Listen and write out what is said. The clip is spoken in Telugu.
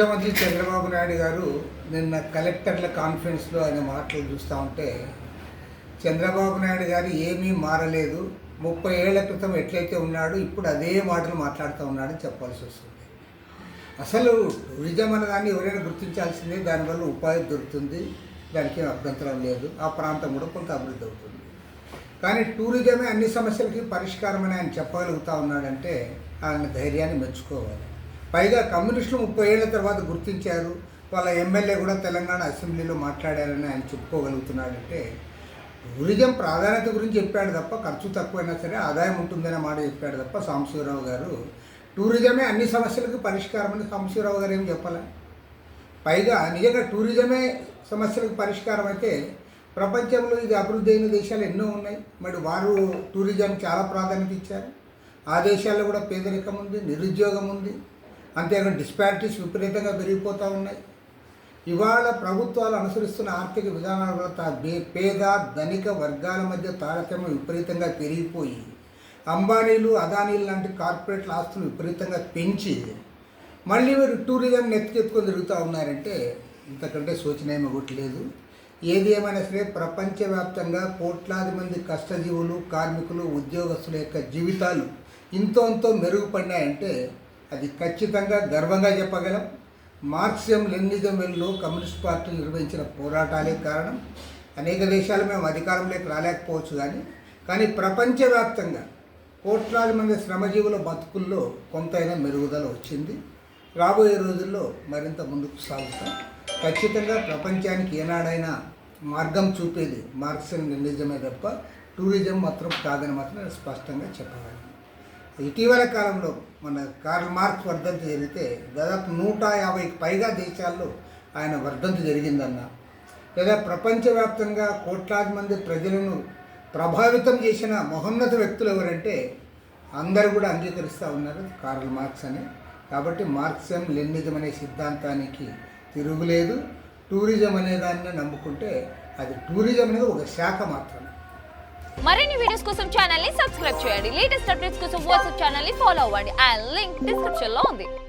ముఖ్యమంత్రి చంద్రబాబు నాయుడు గారు నిన్న కలెక్టర్ల కాన్ఫరెన్స్లో ఆయన మాటలు చూస్తూ ఉంటే చంద్రబాబు నాయుడు గారు ఏమీ మారలేదు, 30 ఏళ్ల క్రితం ఎట్లయితే ఉన్నాడు ఇప్పుడు అదే మాటలు మాట్లాడుతూ ఉన్నాడని చెప్పాల్సి వస్తుంది. అసలు టూరిజం అన్నదాన్ని ఎవరైనా గుర్తించాల్సిందే, దానివల్ల ఉపాధి దొరుకుతుంది, దానికి అభ్యంతరం లేదు, ఆ ప్రాంతం కూడా కొంత అభివృద్ధి అవుతుంది. కానీ టూరిజమే అన్ని సమస్యలకి పరిష్కారం అని ఆయన చెప్పగలుగుతూ ఉన్నాడంటే ఆయన ధైర్యాన్ని మెచ్చుకోవాలి. పైగా కమ్యూనిస్టులు 30 ఏళ్ల తర్వాత గుర్తించారు, వాళ్ళ ఎమ్మెల్యే కూడా తెలంగాణ అసెంబ్లీలో మాట్లాడారని ఆయన చెప్పుకోగలుగుతున్నాడంటే టూరిజం ప్రాధాన్యత గురించి చెప్పాడు తప్ప, ఖర్చు తక్కువైనా సరే ఆదాయం ఉంటుందనే మాట చెప్పాడు తప్ప సాంబశివరావు గారు టూరిజమే అన్ని సమస్యలకు పరిష్కారం అని సాంబశివరావు గారు ఏం చెప్పాలి. పైగా నిజంగా టూరిజమే సమస్యలకు పరిష్కారం అయితే ప్రపంచంలో ఇది అభివృద్ధి అయిన దేశాలు ఎన్నో ఉన్నాయి, మరి వారు టూరిజం చాలా ప్రాధాన్యత ఇచ్చారు. ఆ దేశాల్లో కూడా పేదరికం ఉంది, నిరుద్యోగం ఉంది, అంతేకాదు డిస్పారిటీస్ విపరీతంగా పెరిగిపోతూ ఉన్నాయి. ఇవాళ ప్రభుత్వాలు అనుసరిస్తున్న ఆర్థిక విధానాల వల్ల పేద ధనిక వర్గాల మధ్య తారతమ్యం విపరీతంగా పెరిగిపోయి అంబానీలు అదానీలు లాంటి కార్పొరేట్ల ఆస్తులు విపరీతంగా పెంచి మళ్ళీ మీరు టూరిజం నెత్తికెత్తుకొని తిరుగుతూ ఉన్నారంటే ఇంతకంటే శోచనీయం ఒకటి లేదు. ఏది ఏమైనా సరే ప్రపంచవ్యాప్తంగా కోట్లాది మంది కష్టజీవులు, కార్మికులు, ఉద్యోగస్తుల యొక్క జీవితాలు ఇంతో మెరుగుపడినాయంటే అది ఖచ్చితంగా గర్వంగా చెప్పగలం. మార్క్సిజం లెనినిజం వెల్లో కమ్యూనిస్ట్ పార్టీలు నిర్వహించిన పోరాటాలే కారణం. అనేక దేశాలు మేము అధికారంలోకి రాలేకపోవచ్చు, కానీ ప్రపంచవ్యాప్తంగా కోట్లాది మంది శ్రమజీవుల బతుకుల్లో కొంతైనా మెరుగుదల వచ్చింది. రాబోయే రోజుల్లో మరింత ముందుకు సాగుతాం. ఖచ్చితంగా ప్రపంచానికి ఏనాడైనా మార్గం చూపేది మార్క్సిజం లెనినిజమే తప్ప టూరిజం మాత్రం కాదని మాత్రం నేను స్పష్టంగా చెప్పగలను. ఇటీవల కాలంలో మన కార్ల్ మార్క్స్ వర్ధంతి జరిగితే దాదాపు 150కి పైగా దేశాల్లో ఆయన వర్ధంతి జరిగిందన్న, లేదా ప్రపంచవ్యాప్తంగా కోట్లాది మంది ప్రజలను ప్రభావితం చేసిన మహోన్నత వ్యక్తులు ఎవరంటే అందరూ కూడా అంగీకరిస్తూ ఉన్నారు కార్ల్ మార్క్స్ అని. కాబట్టి మార్క్సిజం లెనినిజం అనే సిద్ధాంతానికి తిరుగులేదు. టూరిజం అనే దాన్ని నమ్ముకుంటే అది టూరిజం అనేది ఒక శాఖ మాత్రమే. మరిన్ని వీడియోస్ కోసం ఛానల్ ని సబ్స్క్రైబ్ చేయండి. లేటెస్ట్ అప్డేట్స్ కోసం వాట్సాప్ ఛానల్ ని ఫాలో అవ్వండి. ఆ లింక్ డిస్క్రిప్షన్ లో ఉంది.